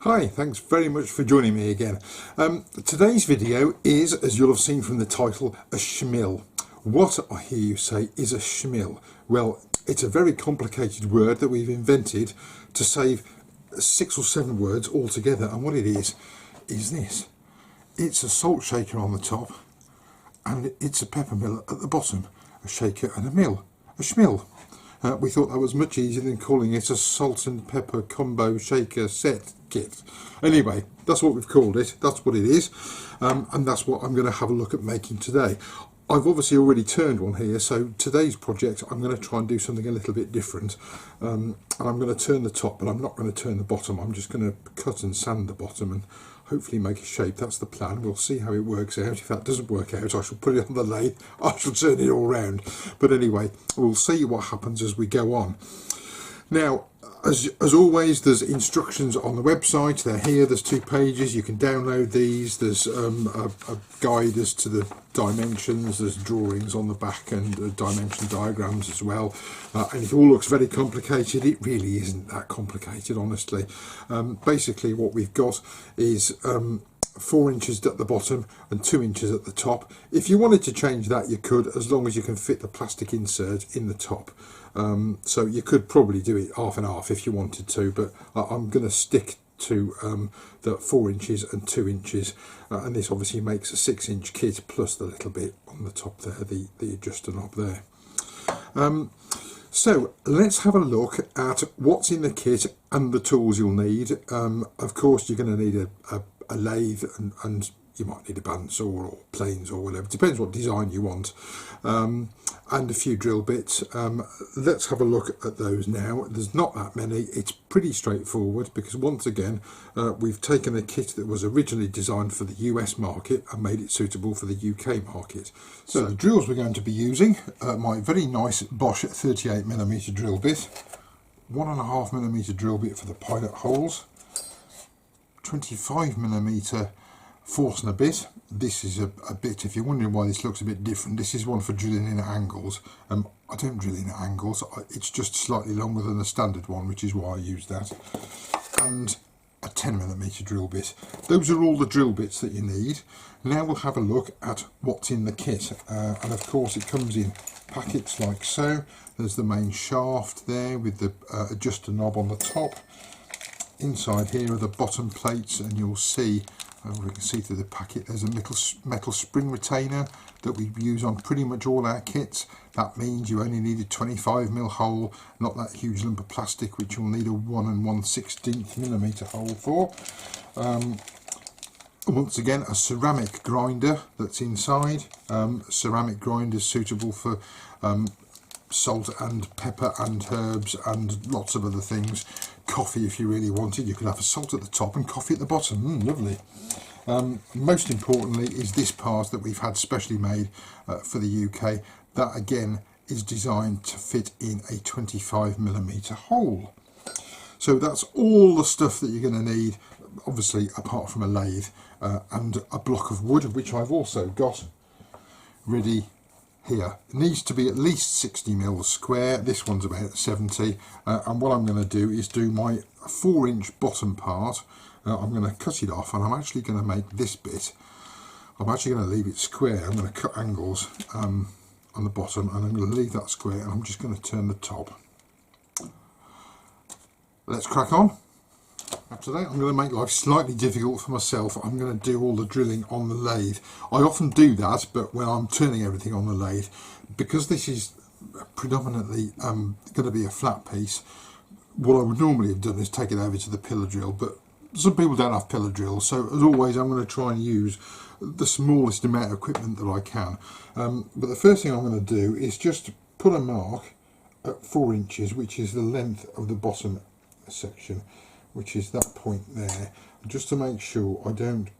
Hi, thanks very much for joining me again. Today's video is, as you'll have seen from the title, a shmill. What, I hear you say, is a shmill? Well, it's a very complicated word that we've invented to save 6 or 7 words altogether, and what it is this. It's a salt shaker on the top and it's a pepper mill at the bottom. A shaker and a mill. A shmill. We thought that was much easier than calling it a salt and pepper combo shaker set kit. Anyway, that's what we've called it, that's what it is, and that's what I'm going to have a look at making today. I've obviously already turned one here, so today's project I'm going to try and do something a little bit different, and I'm going to turn the top, but I'm not going to turn the bottom. I'm just going to cut and sand the bottom and hopefully make a shape. That's the plan. We'll see how it works out. If that doesn't work out, I shall put it on the lathe. I shall turn it all round. But anyway, we'll see what happens as we go on. Now, as always, there's instructions on the website. They're here. There's 2 pages. You can download these. There's a guide as to the dimensions. There's drawings on the back and dimension diagrams as well. And it all looks very complicated. It really isn't that complicated, honestly. Basically, what we've got is 4 inches at the bottom and 2 inches at the top. If you wanted to change that, you could, as long as you can fit the plastic insert in the top. So you could probably do it half and half if you wanted to, but I'm going to stick to the 4 inches and 2 inches, and this obviously makes a 6-inch kit plus the little bit on the top there, the adjuster knob there. So let's have a look at what's in the kit and the tools you'll need. Of course, you're going to need a lathe and you might need a bandsaw or planes or whatever. It depends what design you want, and a few drill bits. Let's have a look at those now. There's not that many. It's pretty straightforward because once again we've taken a kit that was originally designed for the US market and made it suitable for the UK market. So the drills we're going to be using, my very nice Bosch 38mm drill bit, 1.5mm drill bit for the pilot holes, 25mm Forstner bit. This is a bit, if you're wondering why this looks a bit different, this is one for drilling in at angles. I don't drill in at angles, it's just slightly longer than the standard one, which is why I use that. And a 10mm drill bit. Those are all the drill bits that you need. Now we'll have a look at what's in the kit, and of course it comes in packets like so. There's the main shaft there with the adjuster knob on the top. Inside here are the bottom plates, and you'll see, we can see through the packet, there's a metal spring retainer that we use on pretty much all our kits. That means you only need a 25mm hole, not that huge lump of plastic which you'll need a 1 1/16mm hole for. Once again, a ceramic grinder that's inside. Ceramic grinders suitable for salt and pepper and herbs and lots of other things. Coffee if you really wanted. You could have a salt at the top and coffee at the bottom. Lovely. Most importantly is this part that we've had specially made for the UK. That again is designed to fit in a 25mm hole. So that's all the stuff that you're going to need, obviously apart from a lathe and a block of wood, which I've also got ready here. It needs to be at least 60mm square. This one's about 70, and what I'm going to do is do my 4-inch bottom part. I'm going to cut it off, and I'm actually going to make this bit, I'm actually going to leave it square. I'm going to cut angles on the bottom, and I'm going to leave that square, and I'm just going to turn the top. Let's crack on. After that, I'm going to make life slightly difficult for myself. I'm going to do all the drilling on the lathe. I often do that, but when I'm turning everything on the lathe, because this is predominantly going to be a flat piece, what I would normally have done is take it over to the pillar drill, but some people don't have pillar drills, so as always I'm going to try and use the smallest amount of equipment that I can. But the first thing I'm going to do is just put a mark at 4 inches, which is the length of the bottom section, which is that point there, just to make sure I don't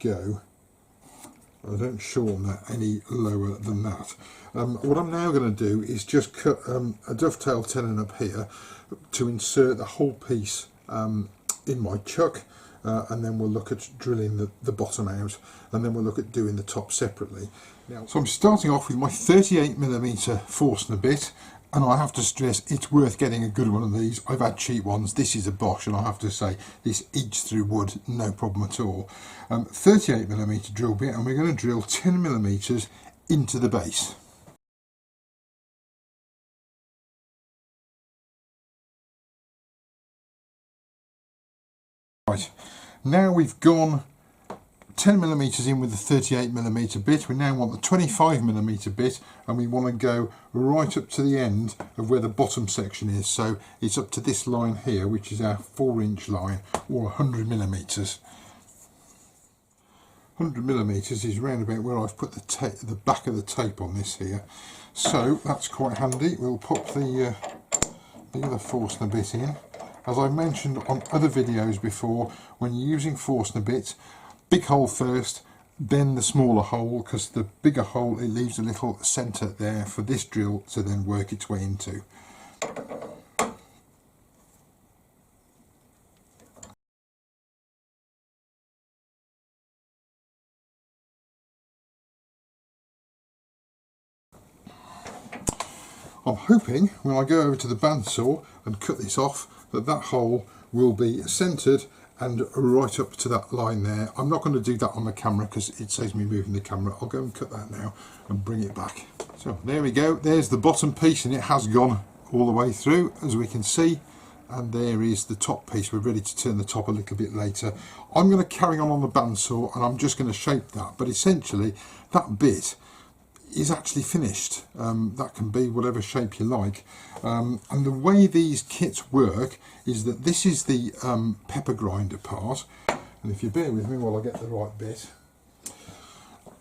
shorten that any lower than that. What I'm now going to do is just cut a dovetail tenon up here to insert the whole piece in my chuck, and then we'll look at drilling the bottom out, and then we'll look at doing the top separately. Now, so I'm starting off with my 38mm Forstner bit, And I have to stress, it's worth getting a good one of these. I've had cheap ones. This is a Bosch, and I have to say, this eats through wood, no problem at all. 38mm drill bit, and we're going to drill 10mm into the base. Right, now we've gone 10mm in with the 38mm bit. We now want the 25mm bit, and we want to go right up to the end of where the bottom section is. So it's up to this line here, which is our 4-inch line, or 100mm. 100mm is round about where I've put the back of the tape on this here. So that's quite handy. We'll pop the other Forstner bit in. As I mentioned on other videos before, when you're using Forstner bits, big hole first, then the smaller hole, because the bigger hole, it leaves a little centre there for this drill to then work its way into. I'm hoping when I go over to the bandsaw and cut this off that that hole will be centred and right up to that line there. I'm not going to do that on the camera because it saves me moving the camera. I'll go and cut that now and bring it back. So there we go, there's the bottom piece, and it has gone all the way through, as we can see, and there is the top piece. We're ready to turn the top a little bit later. I'm going to carry on the bandsaw and I'm just going to shape that, but essentially that bit is actually finished. That can be whatever shape you like, and the way these kits work is that this is the pepper grinder part, and if you bear with me while I get the right bit,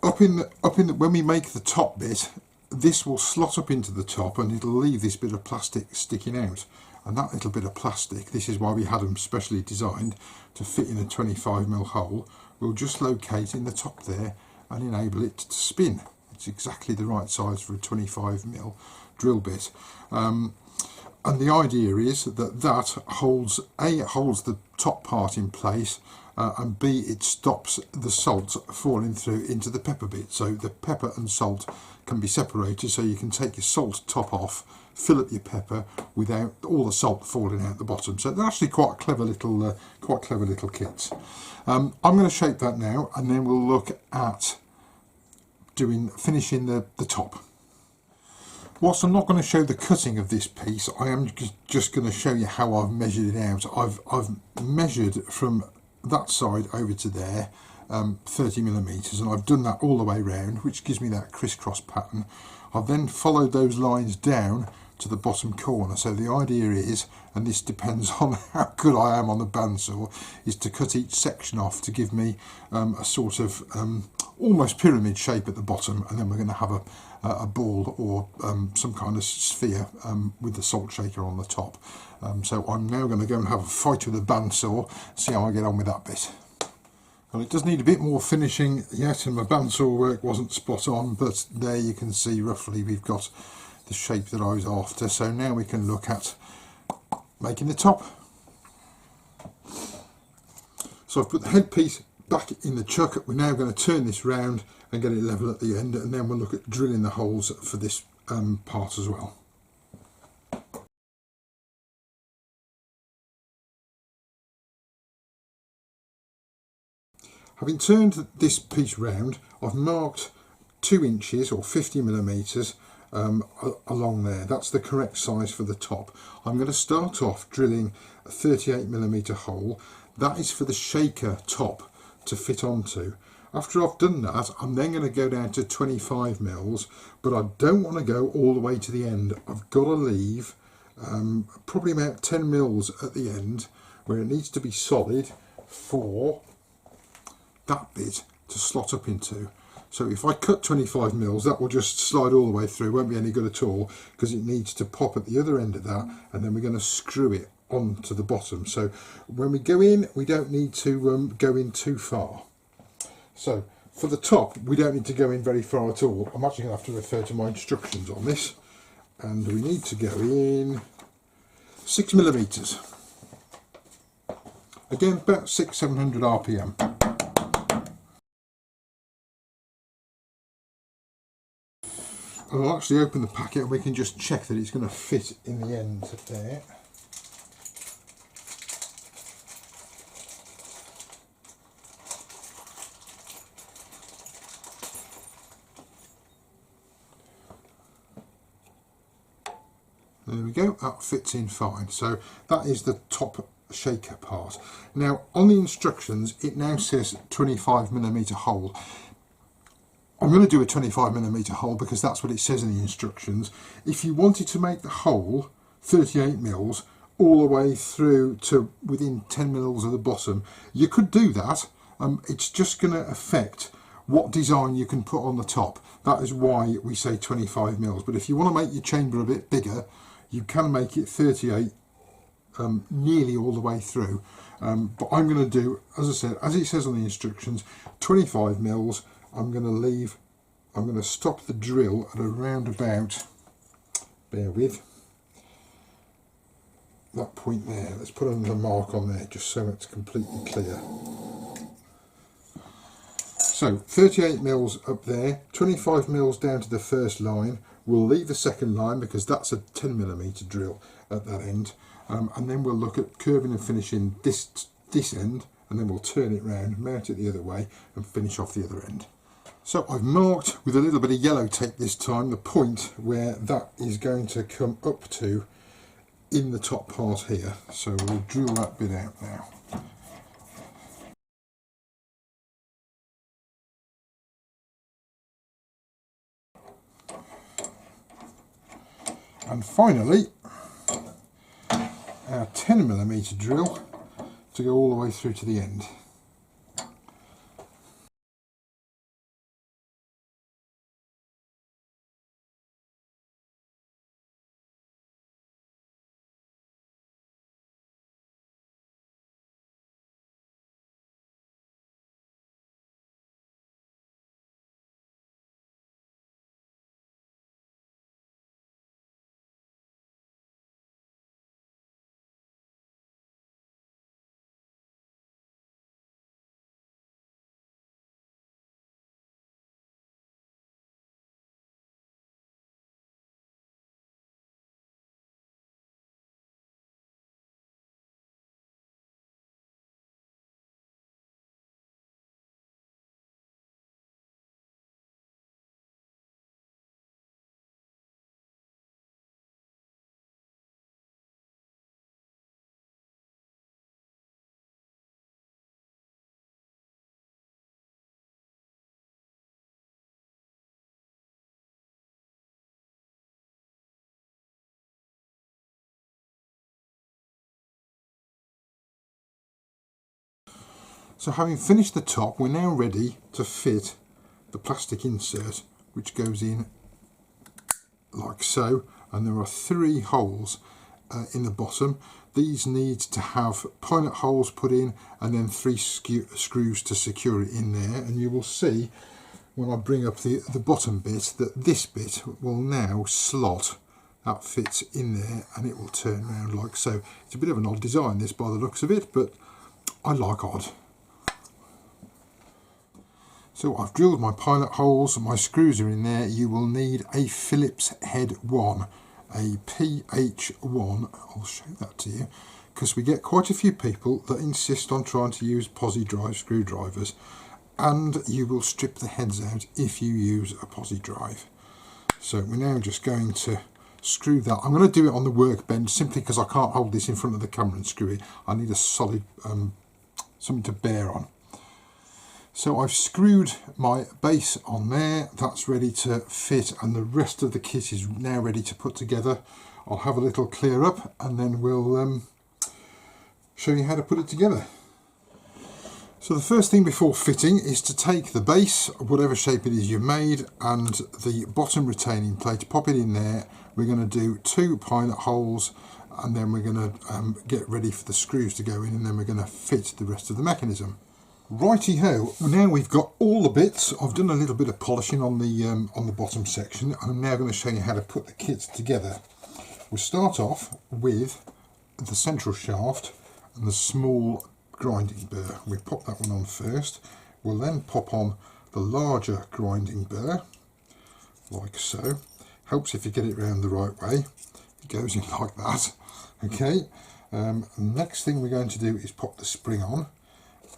when we make the top bit, this will slot up into the top and it'll leave this bit of plastic sticking out, and that little bit of plastic, this is why we had them specially designed to fit in a 25mm hole, will just locate in the top there and enable it to spin. It's exactly the right size for a 25mm drill bit, and the idea is that holds the top part in place, and B, it stops the salt falling through into the pepper bit, so the pepper and salt can be separated, so you can take your salt top off, fill up your pepper without all the salt falling out the bottom. So they're actually quite clever little kits. I'm going to shape that now, and then we'll look at finishing the top. Whilst I'm not going to show the cutting of this piece, I am just going to show you how I've measured it out. I've measured from that side over to there 30mm, and I've done that all the way round, which gives me that crisscross pattern. I've then followed those lines down to the bottom corner. So the idea is, and this depends on how good I am on the bandsaw, is to cut each section off to give me a sort of almost pyramid shape at the bottom, and then we're going to have a ball or some kind of sphere with the salt shaker on the top. So I'm now going to go and have a fight with the bandsaw, see how I get on with that bit. Well, it does need a bit more finishing yet, and my bandsaw work wasn't spot on, but there you can see roughly we've got the shape that I was after. So now we can look at making the top. So I've put the headpiece back in the chuck. We're now going to turn this round and get it level at the end, and then we'll look at drilling the holes for this part as well. Having turned this piece round, I've marked 2 inches or 50mm along there. That's the correct size for the top. I'm going to start off drilling a 38mm hole. That is for the shaker top to fit onto. After I've done that, I'm then going to go down to 25mm, but I don't want to go all the way to the end. I've got to leave probably about 10mm at the end where it needs to be solid for that bit to slot up into. So if I cut 25mm, that will just slide all the way through, won't be any good at all, because it needs to pop at the other end of that, and then we're going to screw it onto the bottom. So when we go in, we don't need to go in too far. So for the top, we don't need to go in very far at all. I'm actually going to have to refer to my instructions on this, and we need to go in 6mm. Again, about 600-700 RPM. And I'll actually open the packet and we can just check that it's going to fit in the end there. There we go, that fits in fine. So that is the top shaker part. Now on the instructions it now says 25mm hole. I'm going to do a 25mm hole because that's what it says in the instructions. If you wanted to make the hole 38mm all the way through to within 10mm of the bottom, you could do that. It's just going to affect what design you can put on the top. That is why we say 25mm. But if you want to make your chamber a bit bigger, you can make it 38 nearly all the way through. But I'm going to do, as I said, as it says on the instructions, 25mm. I'm going to stop the drill at around about, bear with, that point there. Let's put another mark on there just so it's completely clear. So 38mm up there, 25mm down to the first line. We'll leave the second line because that's a 10mm drill at that end, and then we'll look at curving and finishing this end, and then we'll turn it round, mount it the other way and finish off the other end. So I've marked with a little bit of yellow tape this time the point where that is going to come up to in the top part here. So we'll drill that bit out now. And finally, our 10mm drill to go all the way through to the end. So having finished the top, we're now ready to fit the plastic insert, which goes in like so, and there are 3 holes in the bottom. These need to have pilot holes put in and then 3 screws to secure it in there, and you will see when I bring up the bottom bit that this bit will now slot. That fits in there and it will turn around like so. It's a bit of an odd design this by the looks of it, but I like odd. So I've drilled my pilot holes and my screws are in there. You will need a Phillips head 1, a PH1, I'll show that to you, because we get quite a few people that insist on trying to use posi drive screwdrivers, and you will strip the heads out if you use a posi drive. So we're now just going to screw that. I'm going to do it on the workbench simply because I can't hold this in front of the camera and screw it. I need a solid something to bear on. So I've screwed my base on there, that's ready to fit, and the rest of the kit is now ready to put together. I'll have a little clear up and then we'll show you how to put it together. So the first thing before fitting is to take the base, whatever shape it is you've made, and the bottom retaining plate, pop it in there. We're going to do 2 pilot holes, and then we're going to get ready for the screws to go in, and then we're going to fit the rest of the mechanism. Righty-ho, now we've got all the bits. I've done a little bit of polishing on the bottom section. I'm now going to show you how to put the kit together. We'll start off with the central shaft and the small grinding burr. We pop that one on first. We'll then pop on the larger grinding burr, like so. Helps if you get it round the right way. It goes in like that. Okay, next thing we're going to do is pop the spring on.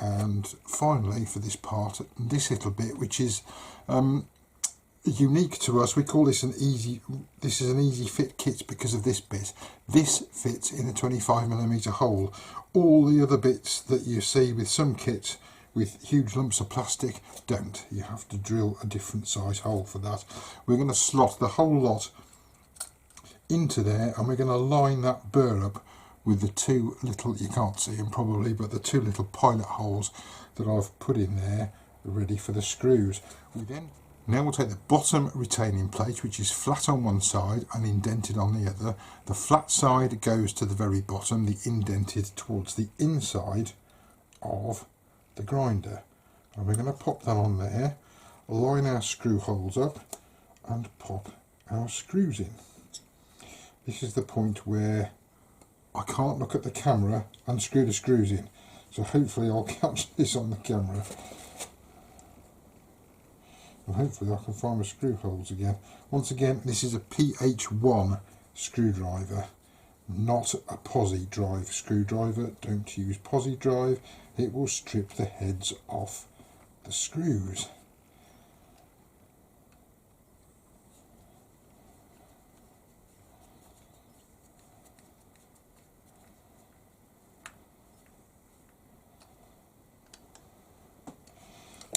And finally, for this part, this little bit, which is unique to us, we call this an easy fit kit because of this bit. This fits in a 25mm hole. All the other bits that you see with some kits with huge lumps of plastic don't. You have to drill a different size hole for that. We're going to slot the whole lot into there, and we're going to line that burr up with the two little, you can't see them probably, but the two little pilot holes that I've put in there ready for the screws. Now we'll take the bottom retaining plate, which is flat on one side and indented on the other. The flat side goes to the very bottom, the indented towards the inside of the grinder. And we're going to pop that on there, line our screw holes up and pop our screws in. This is the point where I can't look at the camera and screw the screws in. So hopefully I'll catch this on the camera. And hopefully I can find my screw holes again. Once again, this is a PH1 screwdriver, not a posi drive screwdriver. Don't use posi drive, it will strip the heads off the screws.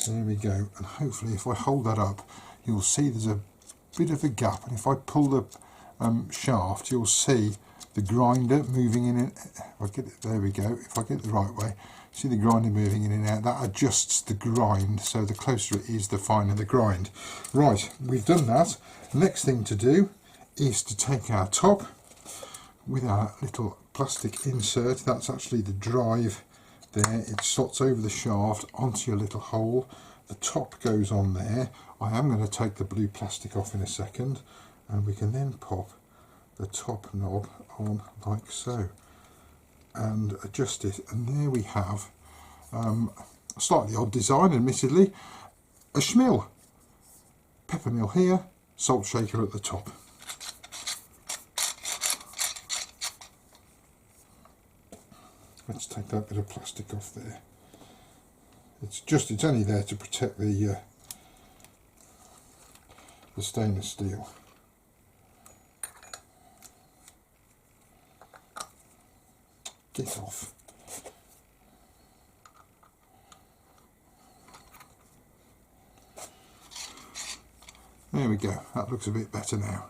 There we go, and hopefully if I hold that up you'll see there's a bit of a gap, and if I pull the shaft you'll see the grinder moving in and if I get it, there we go, if I get it the right way, see the grinder moving in and out. That adjusts the grind, so the closer it is the finer the grind. Right, we've done that. Next thing to do is to take our top with our little plastic insert. That's actually the drive there. It slots over the shaft onto your little hole. The top goes on there. I am going to take the blue plastic off in a second, and we can then pop the top knob on like so and adjust it, and there we have a slightly odd design, admittedly, a Shmill. Pepper mill here, salt shaker at the top. Let's take that bit of plastic off there. It's only there to protect the stainless steel. Get off. There we go, that looks a bit better now.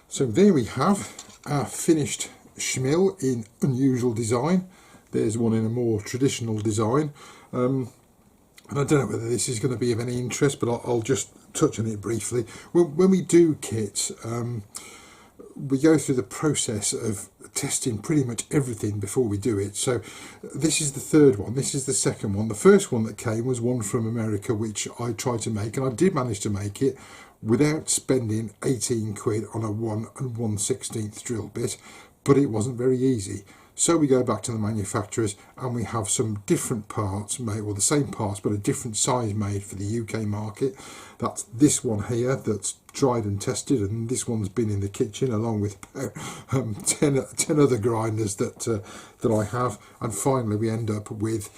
So there we have our finished Shmill in unusual design. There's one in a more traditional design, and I don't know whether this is going to be of any interest, but I'll just touch on it briefly. When we do kits, we go through the process of testing pretty much everything before we do it. So this is the third one, this is the second one. The first one that came was one from America, which I tried to make, and I did manage to make it without spending 18 quid on a 1 1/16 drill bit, but it wasn't very easy. So we go back to the manufacturers and we have some different parts made, well the same parts but a different size made for the UK market. That's this one here that's tried and tested, and this one's been in the kitchen along with 10 other grinders that I have, and finally we end up with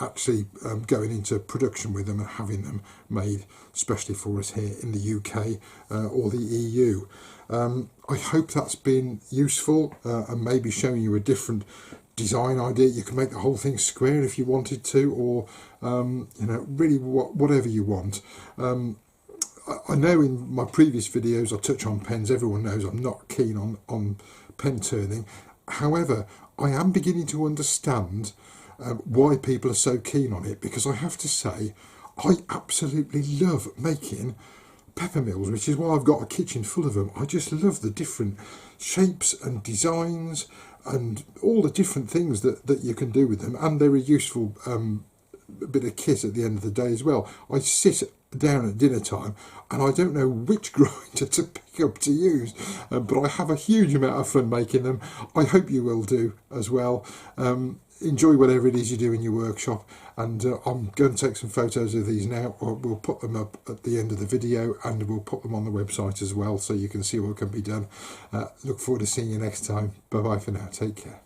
actually going into production with them and having them made especially for us here in the UK or the EU. I hope that's been useful and maybe showing you a different design idea. You can make the whole thing square if you wanted to, or you know, really whatever you want. I know in my previous videos I touch on pens. Everyone knows I'm not keen on pen turning. However, I am beginning to understand why people are so keen on it, because I have to say I absolutely love making pepper mills, which is why I've got a kitchen full of them. I just love the different shapes and designs and all the different things that you can do with them, and they're a useful bit of kit at the end of the day as well. I sit down at dinner time and I don't know which grinder to pick up to use, but I have a huge amount of fun making them. I hope you will do as well. enjoy whatever it is you do in your workshop, and I'm going to take some photos of these now, or we'll put them up at the end of the video, and we'll put them on the website as well so you can see what can be done. Look forward to seeing you next time. Bye bye for now, take care.